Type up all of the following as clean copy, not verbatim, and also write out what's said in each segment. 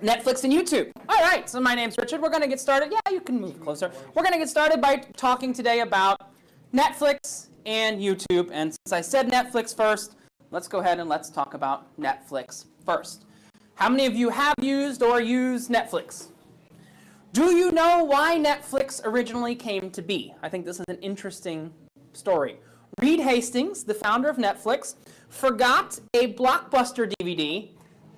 Netflix and YouTube. All right, so my name's Richard. We're going to get started. Yeah, you can move closer. We're going to get started by talking today about Netflix and YouTube. And since I said Netflix first, let's go ahead and let's talk about Netflix first. How many of you have used or use Netflix? Do you know why Netflix originally came to be? I think this is an interesting story. Reed Hastings, the founder of Netflix, forgot a Blockbuster DVD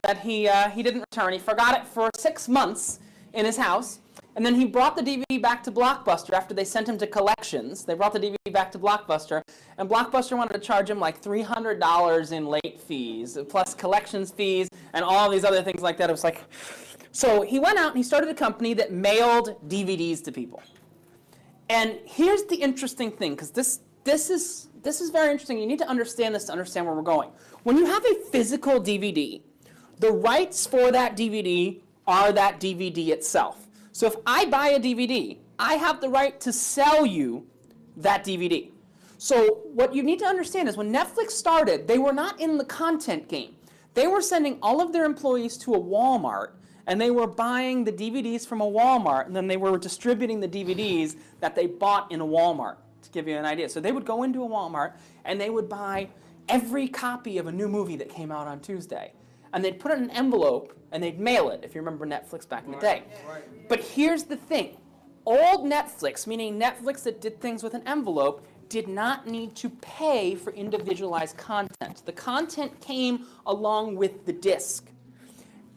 that he didn't return. He forgot it for 6 months in his house. And then he brought the DVD back to Blockbuster after they sent him to collections. They brought the DVD back to Blockbuster, and Blockbuster wanted to charge him like $300 in late fees, plus collections fees, and all these other things like that. It was like, so he went out and he started a company that mailed DVDs to people. And here's the interesting thing, because this is very interesting. You need to understand this to understand where we're going. When you have a physical DVD, the rights for that DVD are that DVD itself. So if I buy a DVD, I have the right to sell you that DVD. So what you need to understand is when Netflix started, they were not in the content game. They were sending all of their employees to a Walmart, and they were buying the DVDs from a Walmart, and then they were distributing the DVDs that they bought in a Walmart, to give you an idea. So they would go into a Walmart, and they would buy every copy of a new movie that came out on Tuesday. And they'd put it in an envelope, and they'd mail it, if you remember Netflix back in the day. Right. But here's the thing. Old Netflix, meaning Netflix that did things with an envelope, did not need to pay for individualized content. The content came along with the disc.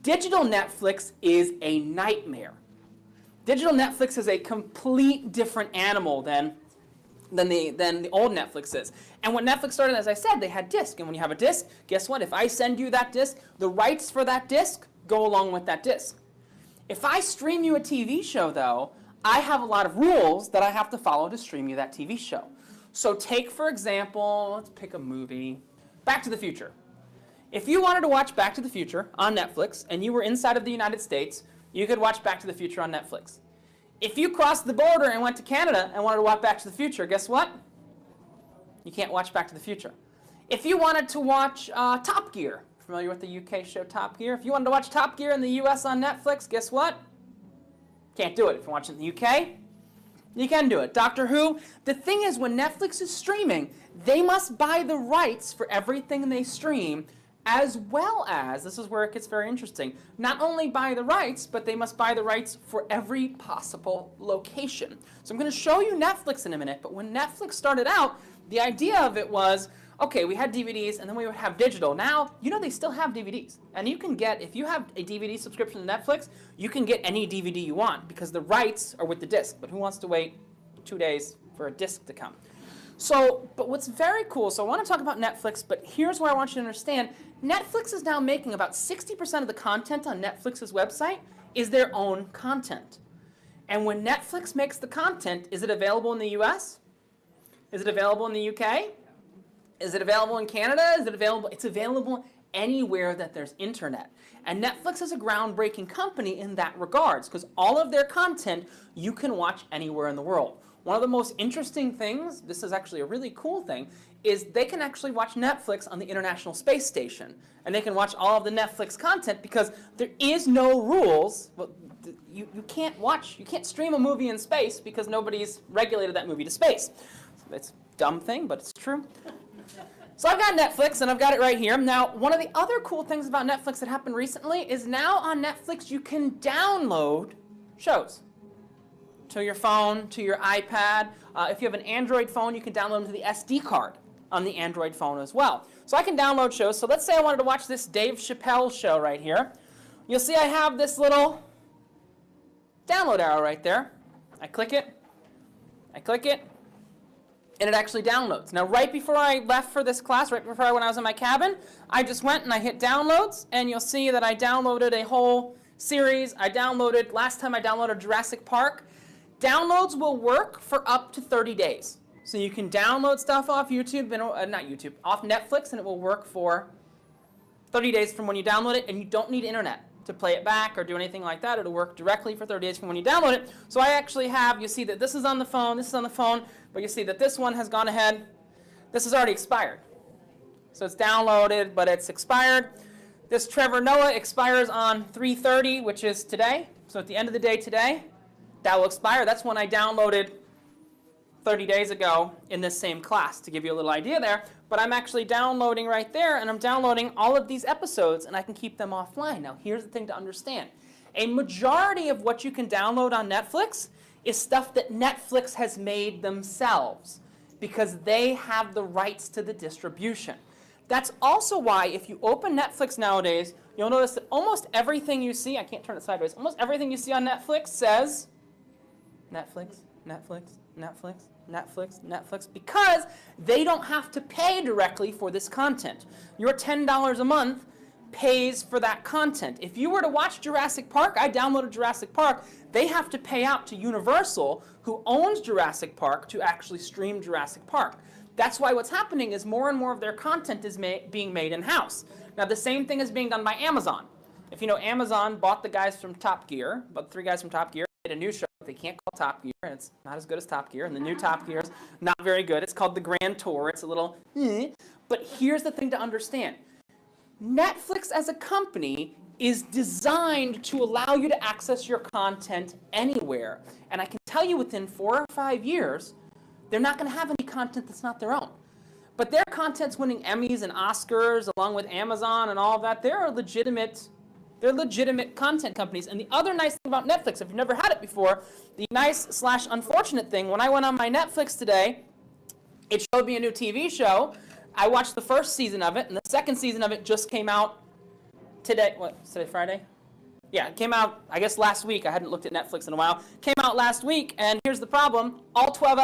Digital Netflix is a nightmare. Digital Netflix is a complete different animal than the old Netflix is. And when Netflix started, as I said, they had disc. And when you have a disc, guess what? If I send you that disc, the rights for that disc go along with that disc. If I stream you a TV show, though, I have a lot of rules that I have to follow to stream you that TV show. So take, for example, let's pick a movie, Back to the Future. If you wanted to watch Back to the Future on Netflix and you were inside of the United States, you could watch Back to the Future on Netflix. If you crossed the border and went to Canada and wanted to watch Back to the Future, guess what? You can't watch Back to the Future. If you wanted to watch Top Gear, familiar with the UK show Top Gear? If you wanted to watch Top Gear in the US on Netflix, guess what? Can't do it. If you watch it in the UK, you can do it. Doctor Who, the thing is when Netflix is streaming, they must buy the rights for everything they stream, as well as, this is where it gets very interesting, not only buy the rights, but they must buy the rights for every possible location. So I'm going to show you Netflix in a minute, but when Netflix started out, the idea of it was, okay, we had DVDs and then we would have digital. Now, you know they still have DVDs. And you can get, if you have a DVD subscription to Netflix, you can get any DVD you want because the rights are with the disc. But who wants to wait 2 days for a disc to come? So, but what's very cool, so I want to talk about Netflix, but here's where I want you to understand. Netflix is now making about 60% of the content on Netflix's website is their own content. And when Netflix makes the content, is it available in the US? Is it available in the UK? Is it available in Canada? Is it available? It's available anywhere that there's internet. And Netflix is a groundbreaking company in that regards, because all of their content you can watch anywhere in the world. One of the most interesting things, this is actually a really cool thing, is they can actually watch Netflix on the International Space Station. And they can watch all of the Netflix content because there is no rules. Well, you can't stream a movie in space because nobody's regulated that movie to space. So it's a dumb thing, but it's true. So I've got Netflix, and I've got it right here. Now, one of the other cool things about Netflix that happened recently is now on Netflix you can download shows to your phone, to your iPad. If you have an Android phone, you can download them to the SD card on the Android phone as well. So I can download shows. So let's say I wanted to watch this Dave Chappelle show right here. You'll see I have this little download arrow right there. I click it, and it actually downloads. Now, right before I left for this class, right before when I was in my cabin, I just went and I hit downloads, and you'll see that I downloaded a whole series. Last time I downloaded Jurassic Park. Downloads will work for up to 30 days. So you can download stuff off YouTube, off Netflix, and it will work for 30 days from when you download it, and you don't need internet to play it back or do anything like that. It'll work directly for 30 days from when you download it. So I actually have, you see that this is on the phone, but you see that this one has gone ahead. This is already expired. So it's downloaded, but it's expired. This Trevor Noah expires on 3/30, which is today. So at the end of the day today, that will expire. That's when I downloaded 30 days ago in this same class, to give you a little idea there. But I'm actually downloading right there, and I'm downloading all of these episodes, and I can keep them offline. Now, here's the thing to understand. A majority of what you can download on Netflix is stuff that Netflix has made themselves, because they have the rights to the distribution. That's also why if you open Netflix nowadays, you'll notice that almost everything you see, I can't turn it sideways, almost everything you see on Netflix says Netflix, Netflix, Netflix, Netflix, Netflix, because they don't have to pay directly for this content. Your $10 a month pays for that content. If you were to watch Jurassic Park, I downloaded Jurassic Park, they have to pay out to Universal, who owns Jurassic Park, to actually stream Jurassic Park. That's why what's happening is more and more of their content is being made in-house. Now, the same thing is being done by Amazon. If you know, Amazon bought the guys from Top Gear, bought the 3 guys from Top Gear, made a new show they can't call Top Gear, and it's not as good as Top Gear, and the new Top Gear is not very good. It's called the Grand Tour. It's a little But here's the thing to understand. Netflix as a company is designed to allow you to access your content anywhere. And I can tell you within 4 or 5 years, they're not going to have any content that's not their own. But their content's winning Emmys and Oscars along with Amazon and all of that. They're legitimate content companies. And the other nice thing about Netflix, if you've never had it before, the nice/unfortunate thing, when I went on my Netflix today, it showed me a new TV show. I watched the first season of it, and the second season of it just came out today. What's today, Friday? Yeah, it came out, I guess, last week. I hadn't looked at Netflix in a while. Came out last week, and here's the problem. All 12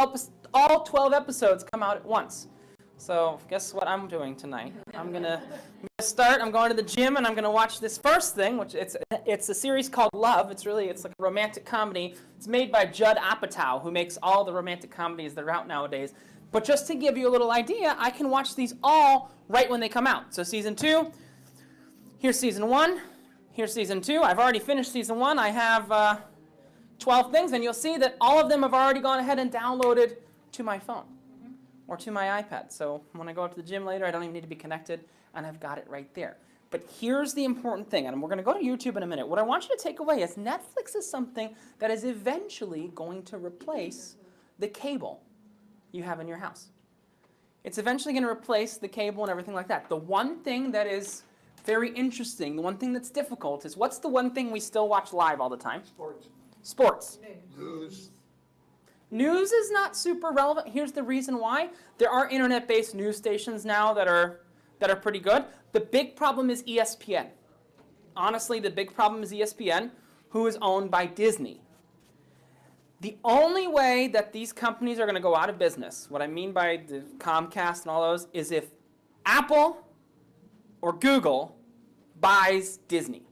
episodes come out at once. So guess what I'm doing tonight? I'm gonna start. I'm going to the gym, and I'm gonna watch this first thing, which it's a series called Love. It's like a romantic comedy. It's made by Judd Apatow, who makes all the romantic comedies that are out nowadays. But just to give you a little idea, I can watch these all right when they come out. So season 2, here's season 1, here's season 2. I've already finished season 1. I have 12 things, and you'll see that all of them have already gone ahead and downloaded to my phone or to my iPad. So when I go up to the gym later, I don't even need to be connected, and I've got it right there. But here's the important thing, and we're going to go to YouTube in a minute. What I want you to take away is Netflix is something that is eventually going to replace the cable you have in your house. It's eventually going to replace the cable and everything like that. The one thing that is very interesting, the one thing that's difficult is, what's the one thing we still watch live all the time? Sports. News. News is not super relevant. Here's the reason why. There are internet-based news stations now that are pretty good. The big problem is ESPN. Honestly, the big problem is ESPN, who is owned by Disney. The only way that these companies are going to go out of business, what I mean by the Comcast and all those, is if Apple or Google buys Disney,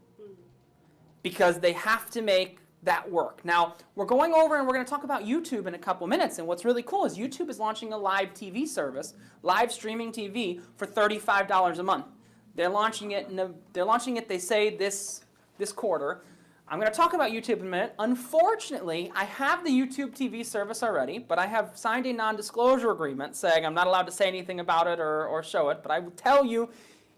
because they have to make that work. Now, we're going over and we're going to talk about YouTube in a couple minutes, and what's really cool is YouTube is launching a live TV service, live streaming TV, for $35 a month. They're launching it, they say, this quarter. I'm going to talk about YouTube in a minute. Unfortunately, I have the YouTube TV service already, but I have signed a non-disclosure agreement saying I'm not allowed to say anything about it or show it, but I will tell you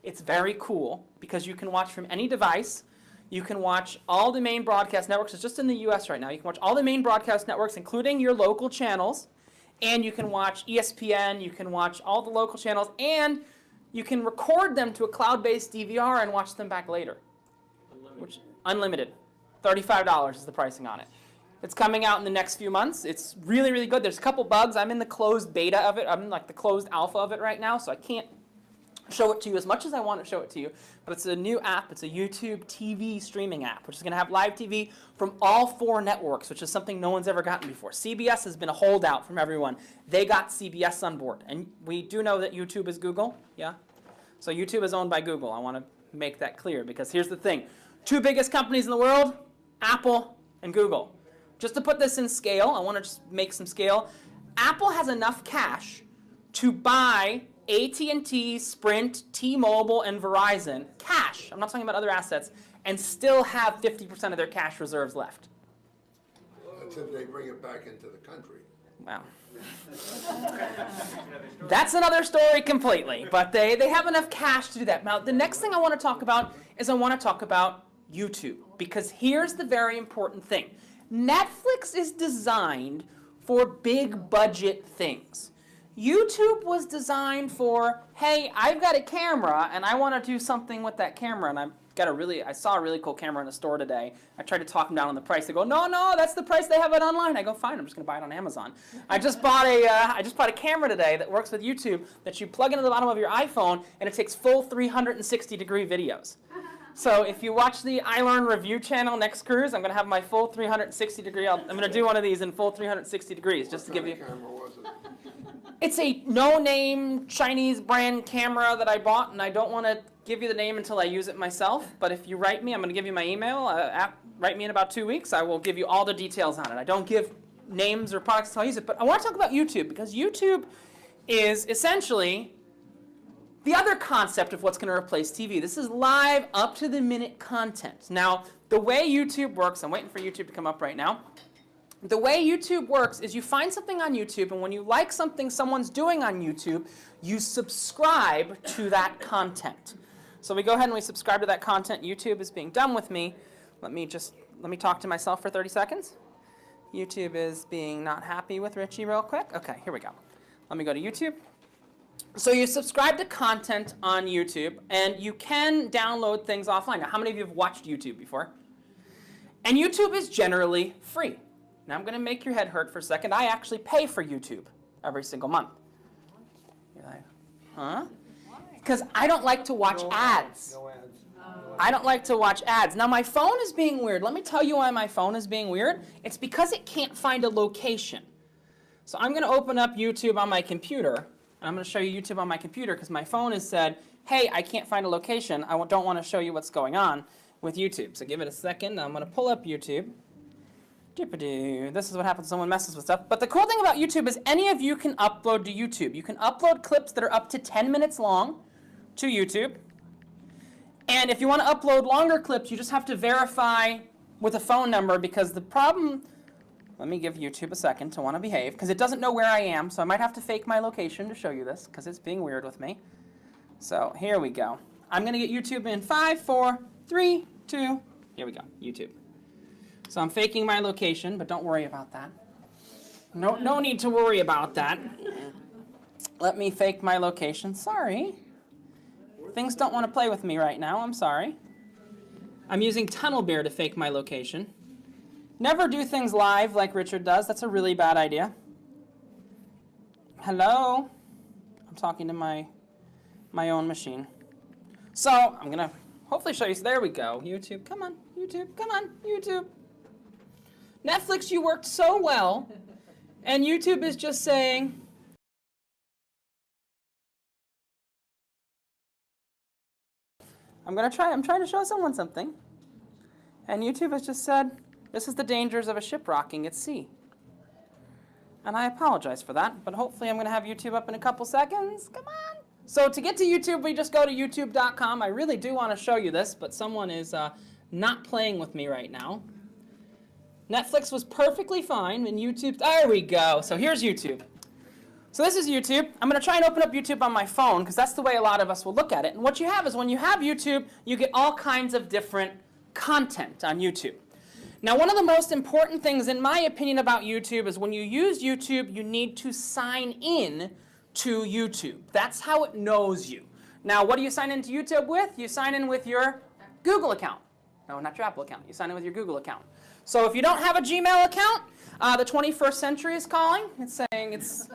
it's very cool because you can watch from any device. You can watch all the main broadcast networks. It's just in the US right now. You can watch all the main broadcast networks, including your local channels, and you can watch ESPN, you can watch all the local channels, and you can record them to a cloud-based DVR and watch them back later. Unlimited. $35 is the pricing on it. It's coming out in the next few months. It's really, really good. There's a couple bugs. I'm in the closed beta of it. I'm in like the closed alpha of it right now, so I can't show it to you as much as I want to show it to you. But it's a new app. It's a YouTube TV streaming app, which is going to have live TV from all 4 networks, which is something no one's ever gotten before. CBS has been a holdout from everyone. They got CBS on board. And we do know that YouTube is Google. Yeah? So YouTube is owned by Google. I want to make that clear, because here's the thing. 2 biggest companies in the world, Apple and Google. Just to put this in scale, I want to just make some scale. Apple has enough cash to buy AT&T, Sprint, T-Mobile, and Verizon, cash, I'm not talking about other assets, and still have 50% of their cash reserves left. That's if they bring it back into the country. Well, that's another story completely, but they have enough cash to do that. Now, the next thing I want to talk about is I want to talk about YouTube, because here's the very important thing. Netflix is designed for big budget things. YouTube was designed for, hey, I've got a camera and I want to do something with that camera, and I saw a really cool camera in a store today. I tried to talk them down on the price. They go, no, that's the price they have it online. I go, fine, I'm just going to buy it on Amazon. I just bought a camera today that works with YouTube that you plug into the bottom of your iPhone, and it takes full 360-degree videos. So if you watch the iLearn review channel next cruise, I'm going to have my full 360-degree. I'm going to do one of these in full 360 degrees just to give you. It's a no-name Chinese brand camera that I bought, and I don't want to give you the name until I use it myself. But if you write me, I'm going to give you my email. Write me in about 2 weeks. I will give you all the details on it. I don't give names or products until I use it. But I want to talk about YouTube, because YouTube is essentially the other concept of what's going to replace TV. This is live, up-to-the-minute content. Now, the way YouTube works, I'm waiting for YouTube to come up right now. The way YouTube works is you find something on YouTube, and when you like something someone's doing on YouTube, you subscribe to that content. So we go ahead and we subscribe to that content. YouTube is being done with me. Let me talk to myself for 30 seconds. YouTube is being not happy with Richie real quick. Okay, here we go. Let me go to YouTube. So you subscribe to content on YouTube, and you can download things offline. Now, how many of you have watched YouTube before? And YouTube is generally free. Now, I'm going to make your head hurt for a second. I actually pay for YouTube every single month. You're like, huh? Because I don't like to watch ads. No ads. I don't like to watch ads. Now, my phone is being weird. Let me tell you why my phone is being weird. It's because it can't find a location. So I'm going to open up YouTube on my computer. And I'm going to show you YouTube on my computer because my phone has said, hey, I can't find a location. I don't want to show you what's going on with YouTube. So give it a second. I'm going to pull up YouTube. This is what happens when someone messes with stuff. But the cool thing about YouTube is any of you can upload to YouTube. You can upload clips that are up to 10 minutes long to YouTube. And if you want to upload longer clips, you just have to verify with a phone number, because the problem, let me give YouTube a second to want to behave, because it doesn't know where I am, so I might have to fake my location to show you this, because it's being weird with me. So here we go. I'm going to get YouTube in 5, 4, 3, 2, here we go, YouTube. So I'm faking my location, but don't worry about that. No need to worry about that. Let me fake my location. Sorry. Things don't want to play with me right now. I'm sorry. I'm using Tunnel Bear to fake my location. Never do things live like Richard does. That's a really bad idea. Hello? I'm talking to my own machine. So I'm going to hopefully show you. So there we go. YouTube, come on. YouTube, come on. YouTube. Netflix, you worked so well, and YouTube is just saying, I'm trying to show someone something. And YouTube has just said, this is the dangers of a ship rocking at sea. And I apologize for that, but hopefully I'm going to have YouTube up in a couple seconds. Come on. So to get to YouTube, we just go to youtube.com. I really do want to show you this, but someone is not playing with me right now. Netflix was perfectly fine, and YouTube, there we go. So here's YouTube. So this is YouTube. I'm going to try and open up YouTube on my phone, because that's the way a lot of us will look at it. And what you have is when you have YouTube, you get all kinds of different content on YouTube. Now, one of the most important things, in my opinion, about YouTube is when you use YouTube, you need to sign in to YouTube. That's how it knows you. Now, what do you sign into YouTube with? You sign in with your Google account. No, not your Apple account. You sign in with your Google account. So if you don't have a Gmail account, the 21st century is calling. It's saying it's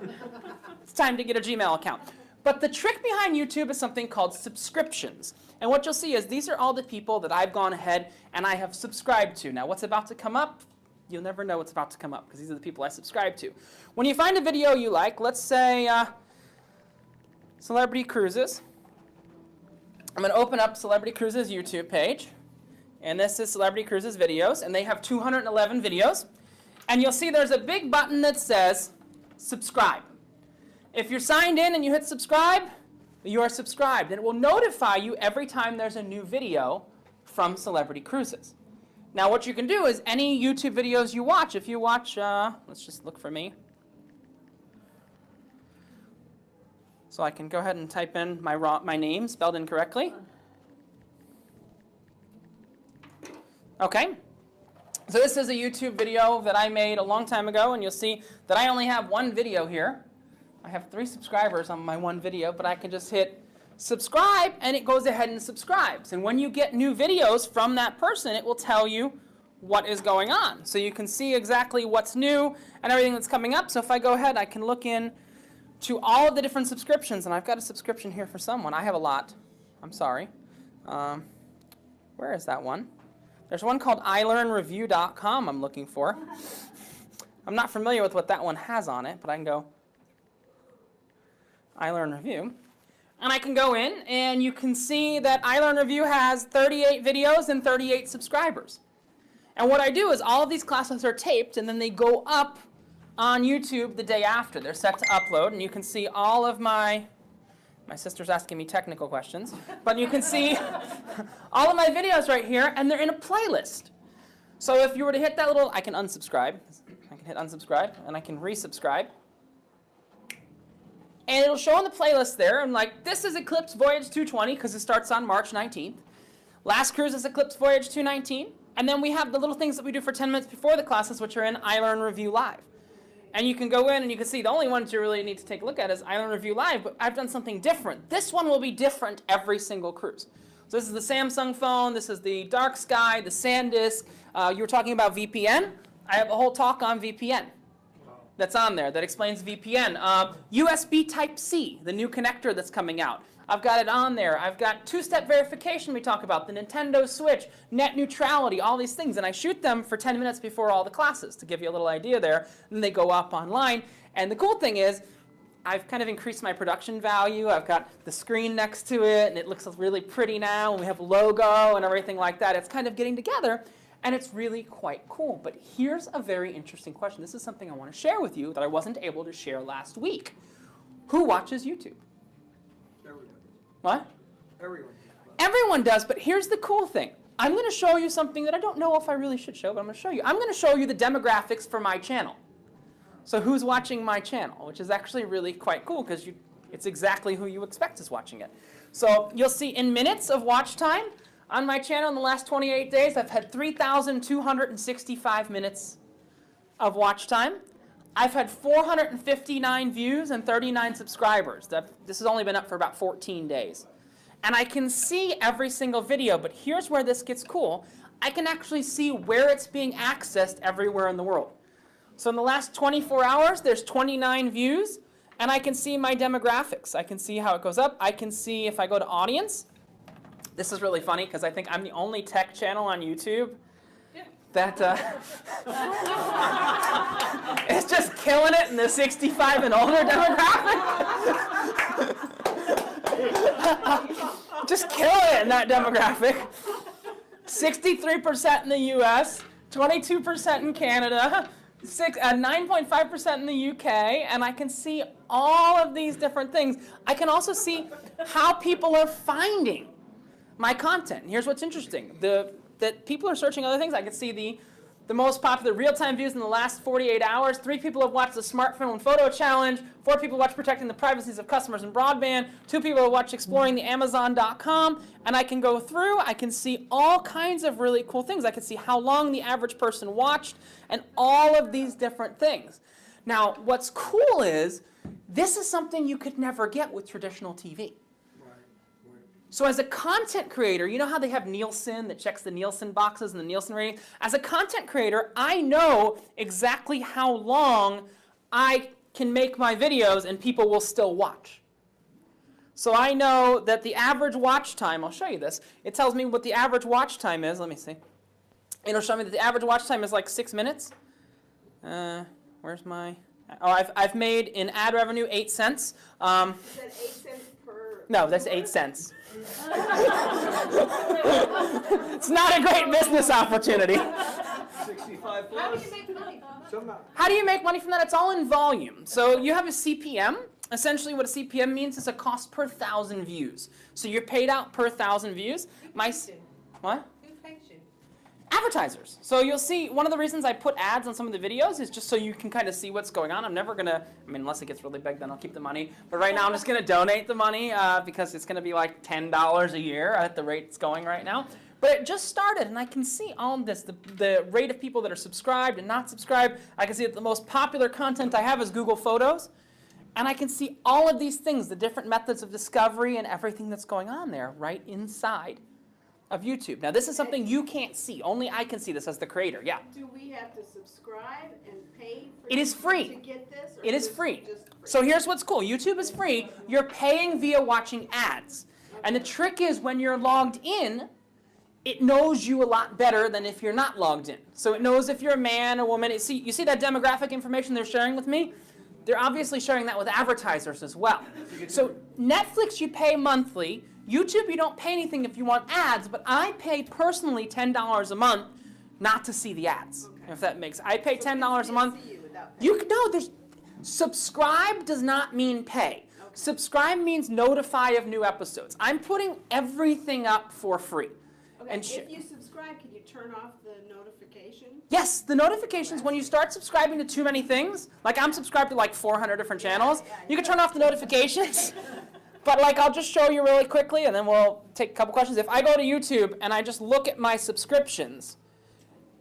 time to get a Gmail account. But the trick behind YouTube is something called subscriptions. And what you'll see is these are all the people that I've gone ahead and I have subscribed to. Now, what's about to come up? You'll never know what's about to come up, because these are the people I subscribe to. When you find a video you like, let's say Celebrity Cruises. I'm going to open up Celebrity Cruises' YouTube page. And this is Celebrity Cruises videos, and they have 211 videos. And you'll see there's a big button that says subscribe. If you're signed in and you hit subscribe, you are subscribed. And it will notify you every time there's a new video from Celebrity Cruises. Now what you can do is any YouTube videos you watch, if you watch, let's just look for me. So I can go ahead and type in my name spelled incorrectly. Okay. So this is a YouTube video that I made a long time ago, and you'll see that I only have one video here. I have 3 subscribers on my one video, but I can just hit subscribe, and it goes ahead and subscribes. And when you get new videos from that person, it will tell you what is going on. So you can see exactly what's new and everything that's coming up. So if I go ahead, I can look in to all of the different subscriptions, and I've got a subscription here for someone. I have a lot. I'm sorry. Where is that one? There's one called iLearnReview.com I'm looking for. I'm not familiar with what that one has on it, but I can go iLearnReview. And I can go in, and you can see that iLearnReview has 38 videos and 38 subscribers. And what I do is all of these classes are taped, and then they go up on YouTube the day after. They're set to upload, and you can see all of my sister's asking me technical questions, but you can see all of my videos right here, and they're in a playlist. So if you were to hit that little, I can unsubscribe. I can hit unsubscribe, and I can resubscribe. And it'll show on the playlist there, and like, this is Eclipse Voyage 220, because it starts on March 19th. Last cruise is Eclipse Voyage 219. And then we have the little things that we do for 10 minutes before the classes, which are in iLearnReview Live. And you can go in and you can see the only ones you really need to take a look at is iLearnReview Live, but I've done something different. This one will be different every single cruise. So this is the Samsung phone, this is the dark sky, the SanDisk. You were talking about VPN. I have a whole talk on VPN that's on there that explains VPN. USB Type-C, the new connector that's coming out. I've got it on there. I've got 2-step verification we talk about, the Nintendo Switch, net neutrality, all these things. And I shoot them for 10 minutes before all the classes to give you a little idea there. And they go up online. And the cool thing is I've kind of increased my production value. I've got the screen next to it, and it looks really pretty now. And we have a logo and everything like that. It's kind of getting together, and it's really quite cool. But here's a very interesting question. This is something I want to share with you that I wasn't able to share last week. Who watches YouTube? What? Everyone does, but here's the cool thing. I'm going to show you something that I don't know if I really should show, but I'm going to show you. I'm going to show you the demographics for my channel. So who's watching my channel, which is actually really quite cool because it's exactly who you expect is watching it. So you'll see in minutes of watch time on my channel in the last 28 days, I've had 3,265 minutes of watch time. I've had 459 views and 39 subscribers. This has only been up for about 14 days. And I can see every single video, but here's where this gets cool. I can actually see where it's being accessed everywhere in the world. So in the last 24 hours, there's 29 views, and I can see my demographics. I can see how it goes up. I can see if I go to audience. This is really funny because I think I'm the only tech channel on YouTube that is just killing it in the 65 and older demographic. Just killing it in that demographic. 63% in the US, 22% in Canada, 9.5% in the UK, and I can see all of these different things. I can also see how people are finding my content. And here's what's interesting. That people are searching other things. I can see the most popular real-time views in the last 48 hours. 3 people have watched the smartphone and photo challenge. 4 people watched protecting the privacies of customers in broadband. 2 people have watched exploring the Amazon.com. And I can go through. I can see all kinds of really cool things. I can see how long the average person watched and all of these different things. Now, what's cool is this is something you could never get with traditional TV. So as a content creator, you know how they have Nielsen that checks the Nielsen boxes and the Nielsen ratings? As a content creator, I know exactly how long I can make my videos and people will still watch. So I know that the average watch time, I'll show you this, it tells me what the average watch time is. Let me see. It'll show me that the average watch time is like 6 minutes. Where's my, oh, I've made in ad revenue 8 cents. Is that 8 cents per? No, that's 8 cents. It's not a great business opportunity. 65 plus. How do you make money? How do you make money from that? It's all in volume. So you have a CPM. Essentially what a CPM means is a cost per 1,000 views. So you're paid out per 1,000 views. What? Who pays you? advertisers. So you'll see one of the reasons I put ads on some of the videos is just so you can kind of see what's going on. I'm never going to, I mean, unless it gets really big, then I'll keep the money. But right now I'm just going to donate the money because it's going to be like $10 a year at the rate it's going right now. But it just started, and I can see all of this, the rate of people that are subscribed and not subscribed. I can see that the most popular content I have is Google Photos. And I can see all of these things, the different methods of discovery and everything that's going on there right inside of YouTube. Now, this is something you can't see. Only I can see this as the creator. Yeah. Do we have to subscribe and pay for It is free. to get this? Or It is just free. free? So here's what's cool. YouTube is free. You're paying via watching ads. And the trick is when you're logged in, it knows you a lot better than if you're not logged in. So it knows if you're a man or woman. You see that demographic information they're sharing with me? They're obviously sharing that with advertisers as well. So Netflix, you pay monthly. YouTube, you don't pay anything if you want ads, but I pay personally $10 a month not to see the ads, if that makes sense. I pay $10 a month. Subscribe does not mean pay. Subscribe means notify of new episodes. I'm putting everything up for free. Okay, And if you subscribe, can you turn off the notification? Yes, the notifications, when you start subscribing to too many things, like I'm subscribed to like 400 different channels, you can turn off the notifications. But like I'll just show you really quickly and then we'll take a couple questions. If I go to YouTube and I just look at my subscriptions,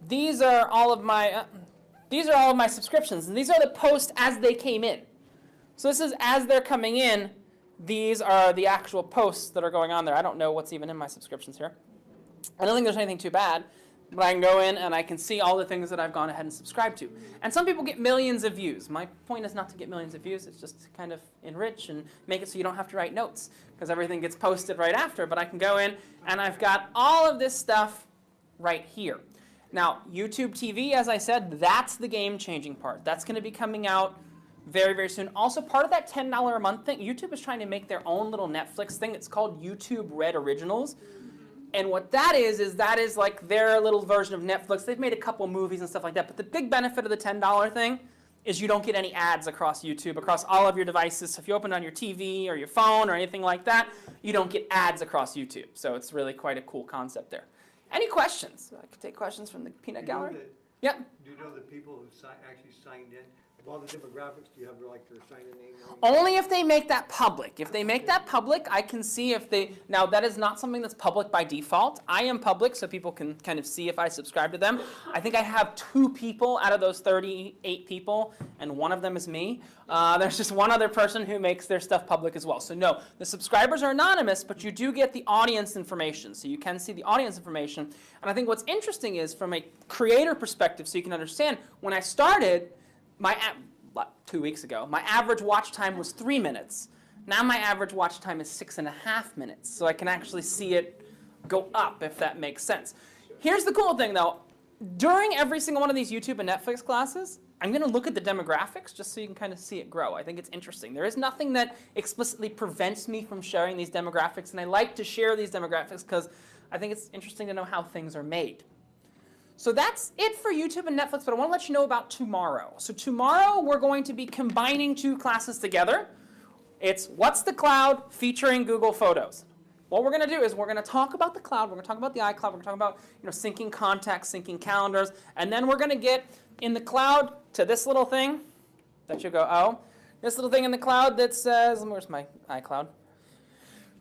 these are all of my subscriptions, and these are the posts as they came in. So this is as they're coming in, these are the actual posts that are going on there. I don't know what's even in my subscriptions here. I don't think there's anything too bad, but I can go in and I can see all the things that I've gone ahead and subscribed to. And some people get millions of views. My point is not to get millions of views, it's just to kind of enrich and make it so you don't have to write notes, because everything gets posted right after. But I can go in and I've got all of this stuff right here. Now, YouTube TV, as I said, that's the game-changing part. That's going to be coming out very, very soon. Also, part of that $10 a month thing, YouTube is trying to make their own little Netflix thing. It's called YouTube Red Originals. And what that is like their little version of Netflix. They've made a couple movies and stuff like that. But the big benefit of the $10 thing is you don't get any ads across YouTube, across all of your devices. So if you open it on your TV or your phone or anything like that, you don't get ads across YouTube. So it's really quite a cool concept there. Any questions? I could take questions from the peanut gallery. Yep. Do you know the people who actually signed in? Of all the demographics, do you have like their sign-in name? Only if they make that public. If they make that public, I can see if they... Now, that is not something that's public by default. I am public, so people can kind of see if I subscribe to them. I think I have 2 people out of those 38 people, and one of them is me. There's just one other person who makes their stuff public as well. So no, the subscribers are anonymous, but you do get the audience information. So you can see the audience information. And I think what's interesting is, from a creator perspective, so you can understand, when I started... 2 weeks ago, my average watch time was 3 minutes. Now my average watch time is 6.5 minutes. So I can actually see it go up, if that makes sense. Here's the cool thing, though. During every single one of these YouTube and Netflix classes, I'm going to look at the demographics just so you can kind of see it grow. I think it's interesting. There is nothing that explicitly prevents me from sharing these demographics, and I like to share these demographics because I think it's interesting to know how things are made. So that's it for YouTube and Netflix, but I want to let you know about tomorrow. So tomorrow we're going to be combining 2 classes together. It's What's the Cloud featuring Google Photos. What we're going to do is we're going to talk about the cloud, we're going to talk about the iCloud, we're going to talk about syncing contacts, syncing calendars, and then we're going to get in the cloud to this little thing that you go, oh, this little thing in the cloud that says, where's my iCloud?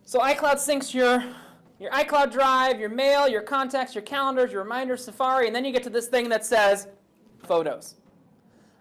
So iCloud syncs your iCloud Drive, your mail, your contacts, your calendars, your reminders, Safari, and then you get to this thing that says Photos.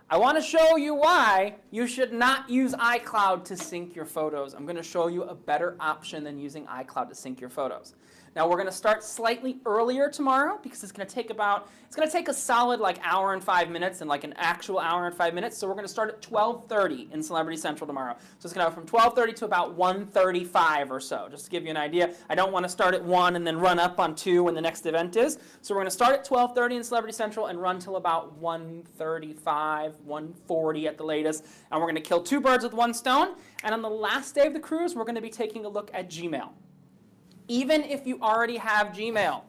I want to show you why you should not use iCloud to sync your photos. I'm going to show you a better option than using iCloud to sync your photos. Now we're going to start slightly earlier tomorrow because it's going to take a solid like hour and 5 minutes and like an actual hour and 5 minutes. So we're going to start at 12:30 in Celebrity Central tomorrow. So it's going to go from 12:30 to about 1:35 or so, just to give you an idea. I don't want to start at 1 and then run up on 2 when the next event is. So we're going to start at 12:30 in Celebrity Central and run till about 1:35, 1:40 at the latest. And we're going to kill 2 birds with 1 stone. And on the last day of the cruise, we're going to be taking a look at Gmail. Even if you already have Gmail,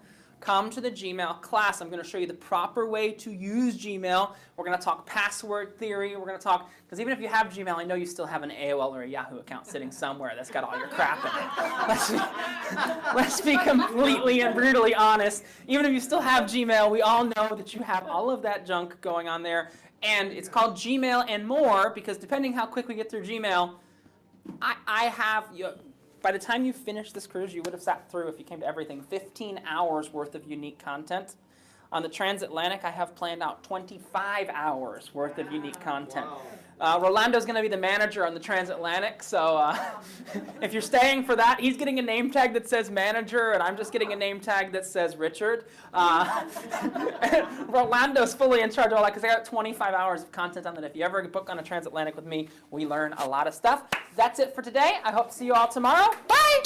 come to the Gmail class. I'm going to show you the proper way to use Gmail. We're going to talk password theory. We're going to talk, because even if you have Gmail, I know you still have an AOL or a Yahoo account sitting somewhere that's got all your crap in it. Let's be completely and brutally honest. Even if you still have Gmail, we all know that you have all of that junk going on there. And it's called Gmail and more because depending how quick we get through Gmail, I have, by the time you finish this cruise, you would have sat through, if you came to everything, 15 hours worth of unique content. On the transatlantic, I have planned out 25 hours worth of unique content. Rolando's going to be the manager on the transatlantic, so if you're staying for that, he's getting a name tag that says manager, and I'm just getting a name tag that says Richard. Rolando's fully in charge of all that because I got 25 hours of content on that. If you ever book on a transatlantic with me, we learn a lot of stuff. That's it for today. I hope to see you all tomorrow. Bye!